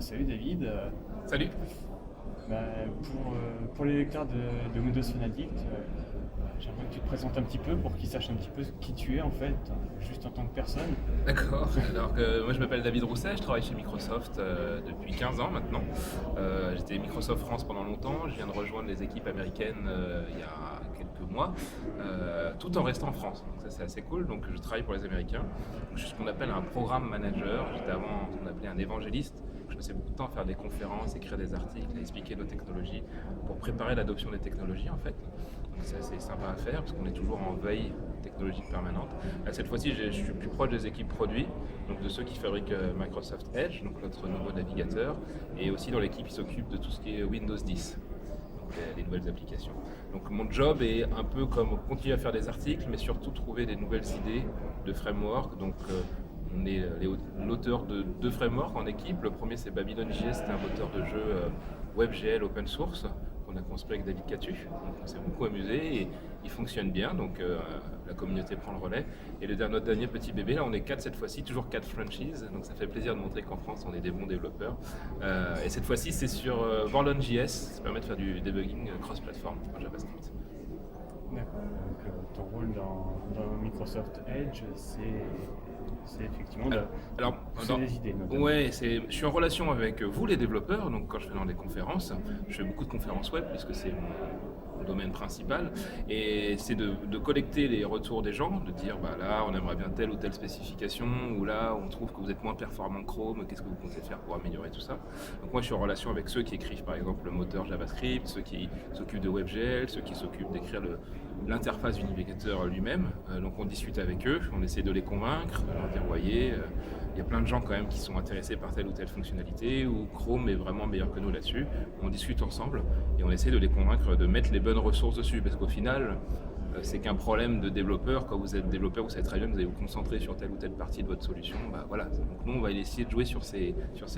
Salut David. Salut. Bah, pour les lecteurs de Windows Phone Addict, j'aimerais que tu te présentes un petit peu pour qu'ils sachent un petit peu qui tu es en fait, juste en tant que personne. D'accord. Alors que moi je m'appelle David Rousset, je travaille chez Microsoft depuis 15 ans maintenant. J'étais Microsoft France pendant longtemps, je viens de rejoindre les équipes américaines il y a quelques mois, tout en restant en France. Donc ça c'est assez cool, donc je travaille pour les Américains. Donc, je suis ce qu'on appelle un programme manager, j'étais avant ce qu'on appelait un évangéliste. Je passais beaucoup de temps à faire des conférences, écrire des articles, à expliquer nos technologies pour préparer l'adoption des technologies en fait. Donc c'est assez sympa à faire parce qu'on est toujours en veille technologique permanente. Là, cette fois-ci, je suis plus proche des équipes produits, donc de ceux qui fabriquent Microsoft Edge, donc notre nouveau navigateur, et aussi dans l'équipe qui s'occupe de tout ce qui est Windows 10, donc les nouvelles applications. Donc mon job est un peu comme continuer à faire des articles, mais surtout trouver des nouvelles idées de framework. Donc on est l'auteur de deux frameworks en équipe. Le premier c'est Babylon.js, c'est un moteur de jeu WebGL open source qu'on a construit avec David Catu. Donc on s'est beaucoup amusé et il fonctionne bien, donc la communauté prend le relais. Et notre dernier petit bébé, là on est 4 cette fois-ci, toujours 4 franchises, donc ça fait plaisir de montrer qu'en France on est des bons développeurs. Et cette fois-ci c'est sur Vorlon.js, ça permet de faire du debugging cross-platform en JavaScript. D'accord. Donc ton rôle dans Microsoft Edge, c'est effectivement de pousser des idées notamment. Ouais, je suis en relation avec vous les développeurs, donc quand je fais dans des conférences, je fais beaucoup de conférences web puisque c'est mon domaine principal, et c'est de collecter les retours des gens, de dire bah là on aimerait bien telle ou telle spécification, ou là on trouve que vous êtes moins performant que Chrome, qu'est-ce que vous comptez faire pour améliorer tout ça. Donc moi je suis en relation avec ceux qui écrivent par exemple le moteur JavaScript, ceux qui s'occupent de WebGL, ceux qui s'occupent d'écrire l'interface du navigateur lui-même. Donc on discute avec eux, on essaie de les convaincre, de leur dire voyez, il y a plein de gens quand même qui sont intéressés par telle ou telle fonctionnalité, ou Chrome est vraiment meilleur que nous là-dessus. On discute ensemble et on essaie de les convaincre de mettre les bonnes ressources dessus, parce qu'au final c'est qu'un problème de développeur. Quand vous êtes développeur, vous savez très bien que vous allez vous concentrer sur telle ou telle partie de votre solution. Bah, voilà. Donc nous, on va essayer de jouer sur ces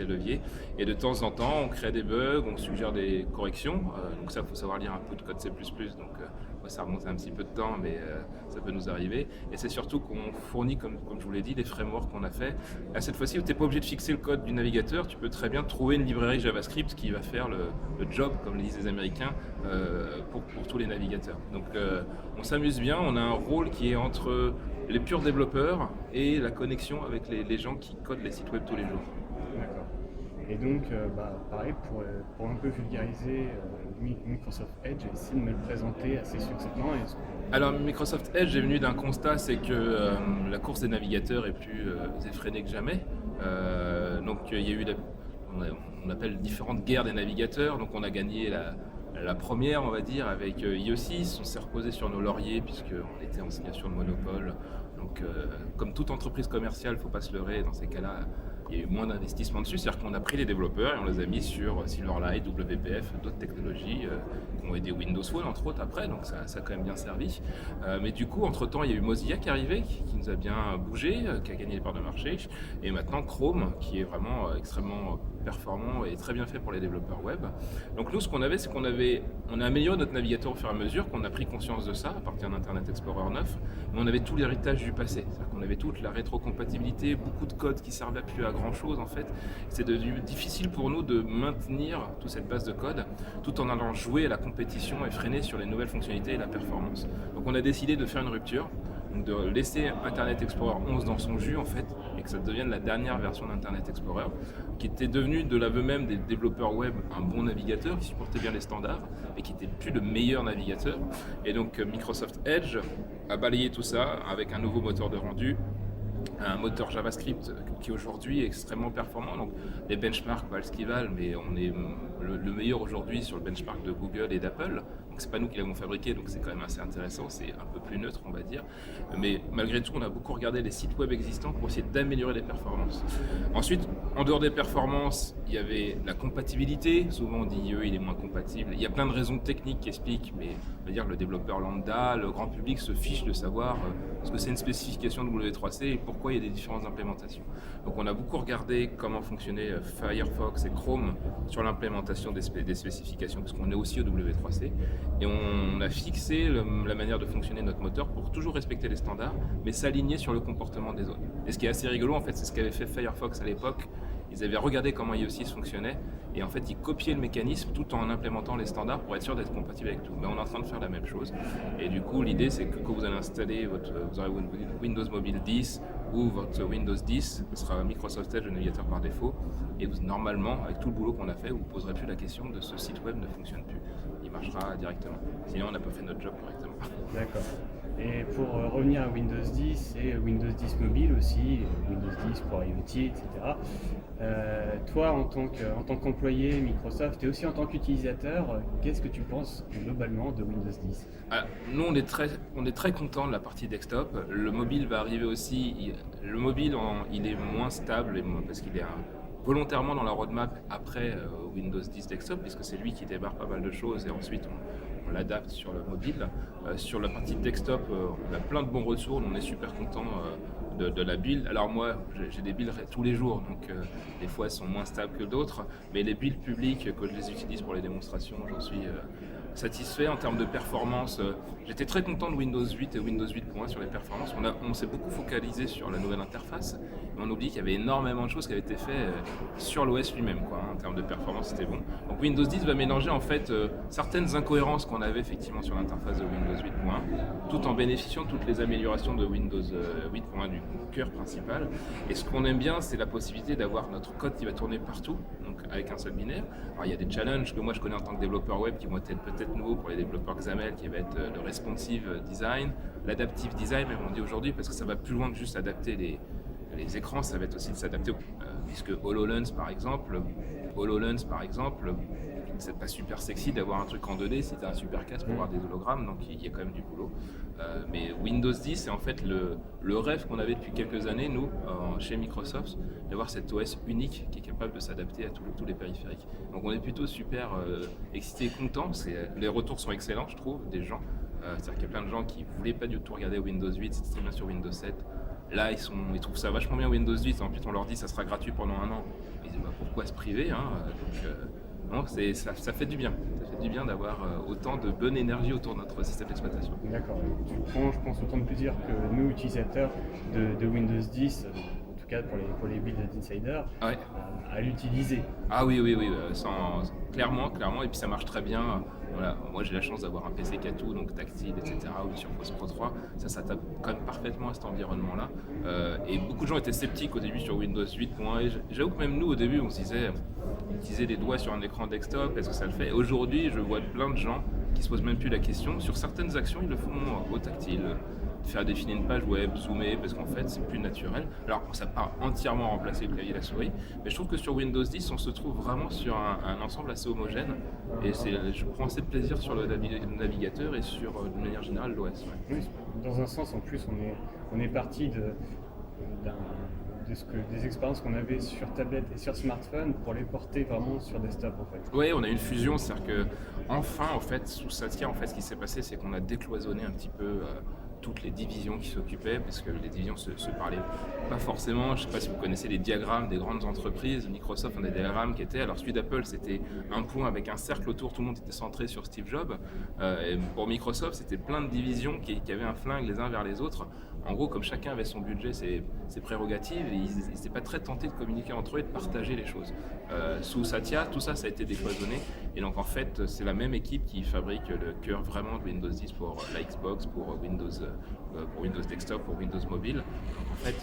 leviers. Et de temps en temps, on crée des bugs, on suggère des corrections. Donc ça, il faut savoir lire un peu de code C++. Donc moi, ça remonte à un petit peu de temps, mais ça peut nous arriver. Et c'est surtout qu'on fournit, comme je vous l'ai dit, des frameworks qu'on a fait. À cette fois-ci, tu n'es pas obligé de fixer le code du navigateur. Tu peux très bien trouver une librairie JavaScript qui va faire le job, comme le disent les Américains, pour tous les navigateurs. Donc on s'amuse bien, on a un rôle qui est entre les purs développeurs et la connexion avec les gens qui codent les sites web tous les jours. D'accord. Et donc, pareil, pour un peu vulgariser Microsoft Edge, essayer de me le présenter assez succinctement. Alors Microsoft Edge est venu d'un constat, c'est que la course des navigateurs est plus effrénée que jamais. Donc il y a eu on appelle différentes guerres des navigateurs. Donc on a gagné la première, on va dire, avec IE6. On s'est reposé sur nos lauriers puisqu'on était en situation de monopole. Donc comme toute entreprise commerciale, il ne faut pas se leurrer, dans ces cas-là, il y a eu moins d'investissement dessus. C'est-à-dire qu'on a pris les développeurs et on les a mis sur Silverlight, WPF, d'autres technologies qui ont aidé Windows Phone, entre autres, après. Donc ça a quand même bien servi. Mais du coup, entre-temps, il y a eu Mozilla qui est arrivé, qui nous a bien bougé, qui a gagné les parts de marché. Et maintenant, Chrome, qui est vraiment extrêmement performant et très bien fait pour les développeurs web. Donc nous, ce qu'on avait, c'est qu'on a amélioré notre navigateur au fur et à mesure, qu'on a pris conscience de ça à partir d'Internet Explorer 9, mais on avait tout l'héritage du passé. C'est-à-dire qu'on avait toute la rétrocompatibilité, beaucoup de code qui servait plus à grand-chose en fait. C'est devenu difficile pour nous de maintenir toute cette base de code tout en allant jouer à la compétition et freiner sur les nouvelles fonctionnalités et la performance. Donc on a décidé de faire une rupture, donc de laisser Internet Explorer 11 dans son jus en fait, et que ça devienne la dernière version d'Internet Explorer, qui était devenu de l'aveu même des développeurs web un bon navigateur qui supportait bien les standards et qui n'était plus le meilleur navigateur. Et donc Microsoft Edge a balayé tout ça avec un nouveau moteur de rendu, un moteur JavaScript qui aujourd'hui est extrêmement performant. Donc les benchmarks valent ce qu'ils valent, mais on est le meilleur aujourd'hui sur le benchmark de Google et d'Apple. Donc c'est pas nous qui l'avons fabriqué, donc c'est quand même assez intéressant, c'est un peu plus neutre on va dire. Mais malgré tout, on a beaucoup regardé les sites web existants pour essayer d'améliorer les performances. Ensuite, en dehors des performances, il y avait la compatibilité. Souvent on dit IE il est moins compatible. Il y a plein de raisons techniques qui expliquent, mais on va dire le développeur lambda, le grand public se fiche de savoir ce que c'est une spécification W3C et pourquoi il y a des différentes implémentations. Donc on a beaucoup regardé comment fonctionnait Firefox et Chrome sur l'implémentation des spécifications, parce qu'on est aussi au W3C. Et on a fixé la manière de fonctionner notre moteur pour toujours respecter les standards, mais s'aligner sur le comportement des autres. Et ce qui est assez rigolo, en fait, c'est ce qu'avait fait Firefox à l'époque. ils avaient regardé comment iOS 6 fonctionnait et en fait ils copiaient le mécanisme tout en implémentant les standards pour être sûr d'être compatible avec tout. Mais on est en train de faire la même chose et du coup l'idée c'est que quand vous allez installer vous aurez Windows Mobile 10 ou votre Windows 10, ce sera Microsoft Edge le navigateur par défaut et normalement avec tout le boulot qu'on a fait vous ne poserez plus la question de ce site web ne fonctionne plus. Il marchera directement. Sinon on n'a pas fait notre job correctement. D'accord. Et pour revenir à Windows 10 et Windows 10 mobile aussi, Windows 10 pour IoT, etc. Toi, en tant qu'employé Microsoft et aussi en tant qu'utilisateur, qu'est-ce que tu penses globalement de Windows 10 ? Alors, nous, on est très content de la partie desktop. Le mobile va arriver aussi. Le mobile, il est moins stable parce qu'il est volontairement dans la roadmap après Windows 10 desktop, puisque c'est lui qui démarre pas mal de choses et ensuite on l'adapte sur le mobile. Sur la partie desktop, on a plein de bons retours, on est super content de la build. Alors moi, j'ai des builds tous les jours, donc des fois elles sont moins stables que d'autres, mais les builds publics, que je les utilise pour les démonstrations, j'en suis satisfait en termes de performance. J'étais très content de Windows 8 et Windows 8.1 sur les performances. On s'est beaucoup focalisé sur la nouvelle interface, mais on oublie qu'il y avait énormément de choses qui avaient été faites sur l'OS lui-même, quoi. En termes de performance, c'était bon. Donc Windows 10 va mélanger en fait certaines incohérences qu'on avait effectivement sur l'interface de Windows 8.1, tout en bénéficiant de toutes les améliorations de Windows 8.1 du cœur principal. Et ce qu'on aime bien, c'est la possibilité d'avoir notre code qui va tourner partout, donc avec un seul binaire. Alors il y a des challenges que moi je connais en tant que développeur web qui vont être peut-être nouveaux pour les développeurs XAML, qui va être le responsive design, l'adaptive design, même on dit aujourd'hui, parce que ça va plus loin que juste adapter les écrans, ça va être aussi de s'adapter, puisque HoloLens par exemple, c'est pas super sexy d'avoir un truc en 2D si t'as un super casque pour avoir des hologrammes, donc il y a quand même du boulot. Mais Windows 10, c'est en fait le rêve qu'on avait depuis quelques années, nous, chez Microsoft, d'avoir cet OS unique qui est capable de s'adapter à tous les périphériques. Donc on est plutôt super excités et contents. Les retours sont excellents, je trouve, des gens. C'est-à-dire qu'il y a plein de gens qui voulaient pas du tout regarder Windows 8, c'était très bien sur Windows 7. Là, ils trouvent ça vachement bien Windows 8. Ensuite, on leur dit ça sera gratuit pendant un an. Ils disent pourquoi se priver, hein. Non, ça fait du bien. Ça fait du bien d'avoir autant de bonne énergie autour de notre système d'exploitation. D'accord. Tu prends, je pense, autant de plaisir que nous, utilisateurs de Windows 10, en tout cas pour les builds d'Insider, Ouais. à l'utiliser. Ah oui, clairement. Et puis ça marche très bien. Voilà. Moi, j'ai la chance d'avoir un PC qui a tout, donc tactile, etc. Ou sur Post Pro 3. Ça tape quand même parfaitement à cet environnement-là. Et beaucoup de gens étaient sceptiques au début sur Windows 8.1. Et j'avoue que même nous, au début, on se disait utiliser des doigts sur un écran desktop, est-ce que ça le fait ? Aujourd'hui, je vois plein de gens qui se posent même plus la question. Sur certaines actions, ils le font au tactile. Faire défiler une page web, zoomer, parce qu'en fait, c'est plus naturel. Alors, ça n'a pas entièrement remplacé le clavier et la souris, mais je trouve que sur Windows 10, on se trouve vraiment sur un ensemble assez homogène. Et je prends assez de plaisir sur le navigateur et sur, de manière générale, l'OS. Ouais. Oui, dans un sens, en plus, on est parti des expériences qu'on avait sur tablette et sur smartphone pour les porter vraiment sur desktop, en fait. Oui, on a une fusion, c'est-à-dire que enfin, en fait, sous Satya, en fait, ce qui s'est passé, c'est qu'on a décloisonné un petit peu toutes les divisions qui s'occupaient, parce que les divisions se parlaient pas forcément. Je ne sais pas si vous connaissez les diagrammes des grandes entreprises. Microsoft, on a des diagrammes qui étaient, alors celui d'Apple, c'était un point avec un cercle autour, tout le monde était centré sur Steve Jobs. Et pour Microsoft, c'était plein de divisions qui avaient un flingue les uns vers les autres. En gros, comme chacun avait son budget, ses prérogatives, et ils n'étaient pas très tentés de communiquer entre eux et de partager les choses. Sous Satya, tout ça a été décloisonné. Et donc, en fait, c'est la même équipe qui fabrique le cœur vraiment de Windows 10 pour la Xbox, pour Windows Desktop, pour Windows Mobile. Donc, en fait,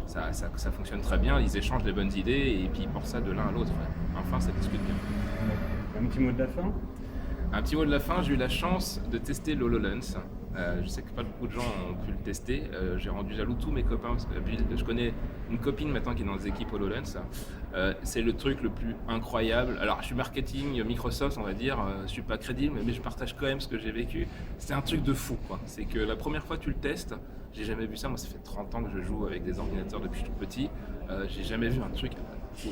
ça fonctionne très bien. Ils échangent les bonnes idées et puis ils portent ça de l'un à l'autre. Enfin, ça discute bien. Un petit mot de la fin ? Un petit mot de la fin, j'ai eu la chance de tester l'HoloLens. Je sais que pas beaucoup de gens ont pu le tester. J'ai rendu jaloux tous mes copains. Je connais une copine maintenant qui est dans les équipes HoloLens. C'est le truc le plus incroyable. Alors, je suis marketing Microsoft, on va dire. Je suis pas crédible, mais je partage quand même ce que j'ai vécu. C'est un truc de fou, quoi. C'est que la première fois que tu le testes, j'ai jamais vu ça. Moi, ça fait 30 ans que je joue avec des ordinateurs depuis tout petit. J'ai jamais vu un truc.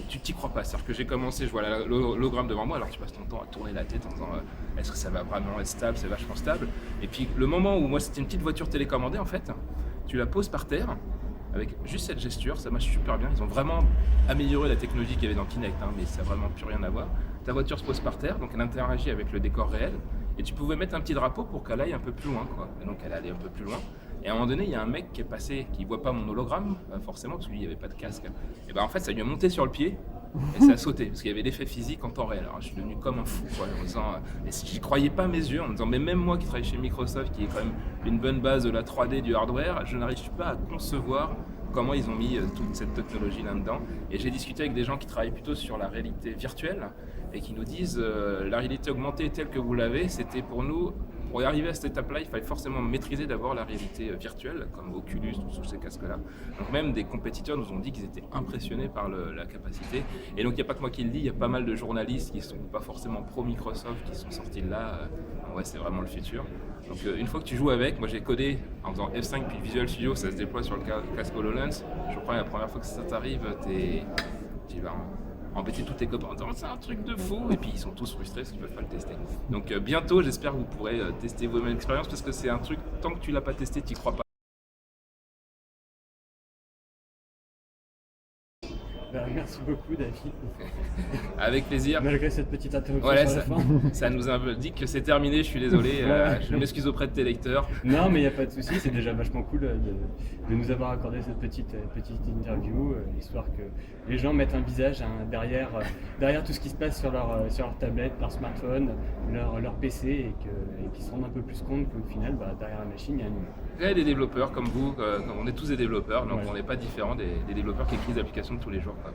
Tu t'y crois pas, c'est-à-dire que j'ai commencé, je vois l'hologramme devant moi, alors tu passes ton temps à tourner la tête en disant est-ce que ça va vraiment être stable, c'est vachement stable. Et puis le moment où moi c'était une petite voiture télécommandée en fait, tu la poses par terre avec juste cette gesture, ça marche super bien. Ils ont vraiment amélioré la technologie qu'il y avait dans Kinect, mais ça n'a vraiment plus rien à voir. Ta voiture se pose par terre, donc elle interagit avec le décor réel, et tu pouvais mettre un petit drapeau pour qu'elle aille un peu plus loin, quoi. Et donc elle allait un peu plus loin. Et à un moment donné, il y a un mec qui est passé, qui voit pas mon hologramme, forcément, parce que lui, il n'y avait pas de casque. Et ben en fait, ça lui a monté sur le pied. Et ça a sauté, parce qu'il y avait l'effet physique en temps réel. Alors je suis devenu comme un fou, quoi, en disant, et j'y croyais pas mes yeux, en me disant, mais même moi qui travaille chez Microsoft, qui est quand même une bonne base de la 3D du hardware, je n'arrive pas à concevoir comment ils ont mis toute cette technologie là-dedans. Et j'ai discuté avec des gens qui travaillent plutôt sur la réalité virtuelle et qui nous disent, la réalité augmentée telle que vous l'avez, c'était pour nous, pour y arriver à cette étape-là, il fallait forcément maîtriser d'abord la réalité virtuelle, comme Oculus, tous ces casques-là. Donc même des compétiteurs nous ont dit qu'ils étaient impressionnés par la capacité. Et donc il n'y a pas que moi qui le dis, il y a pas mal de journalistes qui ne sont pas forcément pro-Microsoft qui sont sortis de là. Ouais, c'est vraiment le futur. Donc une fois que tu joues avec, moi j'ai codé en faisant F5 puis Visual Studio, ça se déploie sur le casque HoloLens. Je crois que la première fois que ça t'arrive, tu vas embêter tous tes copains en disant c'est un truc de fou, et puis ils sont tous frustrés parce qu'ils ne peuvent pas le tester. Donc bientôt, j'espère que vous pourrez tester vos mêmes expériences, parce que c'est un truc, tant que tu l'as pas testé, tu n'y crois pas. Merci beaucoup, David. Avec plaisir. Malgré cette petite interruption Voilà, sur la fin. ça nous indique que c'est terminé, je suis désolé, je m'excuse auprès de tes lecteurs. Non, mais il n'y a pas de souci, c'est déjà vachement cool de nous avoir accordé cette petite interview, histoire que les gens mettent un visage derrière tout ce qui se passe sur leur tablette, leur smartphone, leur PC, et qu'ils se rendent un peu plus compte qu'au final, derrière la machine, il y a un humain. Il y a des développeurs comme vous, on est tous des développeurs, donc Ouais. on n'est pas différents des développeurs qui écrivent des applications de tous les jours, quoi.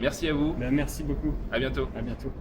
Merci à vous, Merci beaucoup. à bientôt. À bientôt.